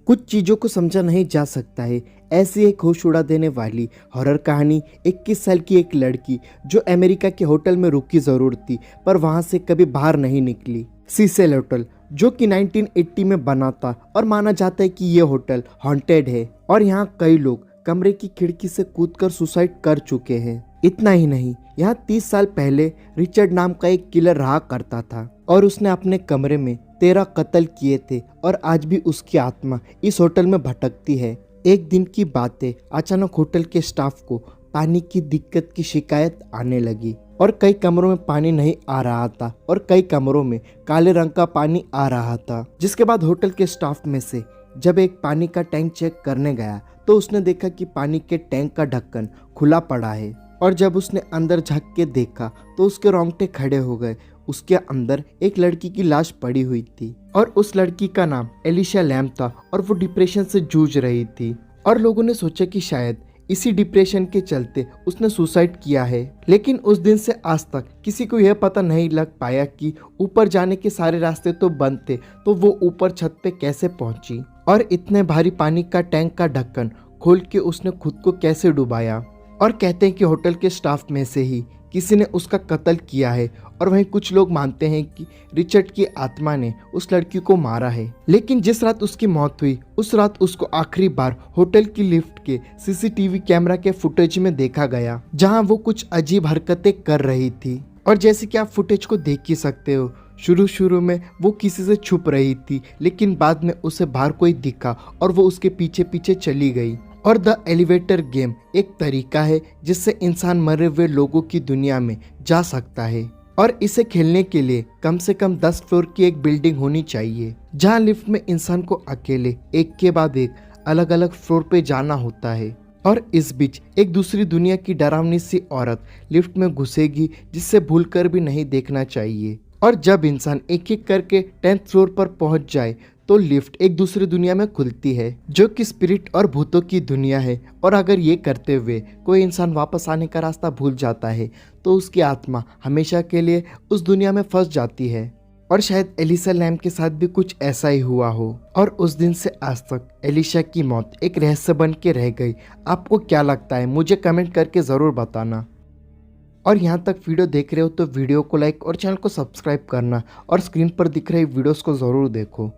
कुछ चीज़ों को समझा नहीं जा सकता है। ऐसी एक होश उड़ा देने वाली हॉरर कहानी 21 साल की एक लड़की जो अमेरिका के होटल में रुकी ज़रूर थी पर वहाँ से कभी बाहर नहीं निकली। सीसेल होटल जो कि 1980 में बना था और माना जाता है कि ये होटल हॉन्टेड है और यहाँ कई लोग कमरे की खिड़की से कूदकर सुसाइड कर चुके हैं। इतना ही नहीं, यहाँ 30 साल पहले रिचर्ड नाम का एक किलर रहा करता था और उसने अपने कमरे में 13 कत्ल किए थे और आज भी उसकी आत्मा इस होटल में भटकती है। एक दिन की बात है, अचानक होटल के स्टाफ को पानी की दिक्कत की शिकायत आने लगी और कई कमरों में पानी नहीं आ रहा था और कई कमरों में काले रंग का पानी आ रहा था। जिसके बाद होटल के स्टाफ में से जब एक पानी का टैंक चेक करने गया तो उसने देखा कि पानी के टैंक का ढक्कन खुला पड़ा है और जब उसने अंदर झांक के देखा तो उसके रोंगटे खड़े हो गए। उसके अंदर एक लड़की की लाश पड़ी हुई थी और उस लड़की का नाम एलिशा लैम था और वो डिप्रेशन से जूझ रही थी और लोगों ने सोचा कि शायद इसी डिप्रेशन के चलते उसने सुसाइड किया है। लेकिन उस दिन से आज तक किसी को यह पता नहीं लग पाया कि ऊपर जाने के सारे रास्ते तो बंद थे, तो वो ऊपर छत पे कैसे पहुंची और इतने भारी पानी का टैंक का ढक्कन खोल के उसने खुद को कैसे डुबाया। और कहते हैं कि होटल के स्टाफ में से ही किसी ने उसका कत्ल किया है और वहीं कुछ लोग मानते हैं कि रिचर्ड की आत्मा ने उस लड़की को मारा है। लेकिन जिस रात उसकी मौत हुई उस रात उसको आखिरी बार होटल की लिफ्ट के सीसीटीवी कैमरा के फुटेज में देखा गया, जहां वो कुछ अजीब हरकतें कर रही थी। और जैसे कि आप फुटेज को देख ही सकते हो, शुरू में वो किसी से छुप रही थी लेकिन बाद में उसे बाहर कोई दिखा और वो उसके पीछे पीछे चली गई। और द एलिवेटर गेम एक तरीका है जिससे इंसान मरे हुए लोगों की दुनिया में जा सकता है और इसे खेलने के लिए कम से कम 10 फ्लोर की एक बिल्डिंग होनी चाहिए, जहां लिफ्ट में इंसान को अकेले एक के बाद एक अलग अलग फ्लोर पे जाना होता है। और इस बीच एक दूसरी दुनिया की डरावनी सी औरत लिफ्ट में घुसेगी जिससे भूलकर भी नहीं देखना चाहिए। और जब इंसान एक एक करके 10th फ्लोर पर पहुंच जाए तो लिफ्ट एक दूसरी दुनिया में खुलती है जो कि स्पिरिट और भूतों की दुनिया है। और अगर ये करते हुए कोई इंसान वापस आने का रास्ता भूल जाता है तो उसकी आत्मा हमेशा के लिए उस दुनिया में फंस जाती है। और शायद एलिशा लैम के साथ भी कुछ ऐसा ही हुआ हो और उस दिन से आज तक एलिशा की मौत एक रहस्य बन के रह गई। आपको क्या लगता है मुझे कमेंट करके ज़रूर बताना। और यहाँ तक वीडियो देख रहे हो तो वीडियो को लाइक और चैनल को सब्सक्राइब करना और स्क्रीन पर दिख रही वीडियोस को ज़रूर देखो।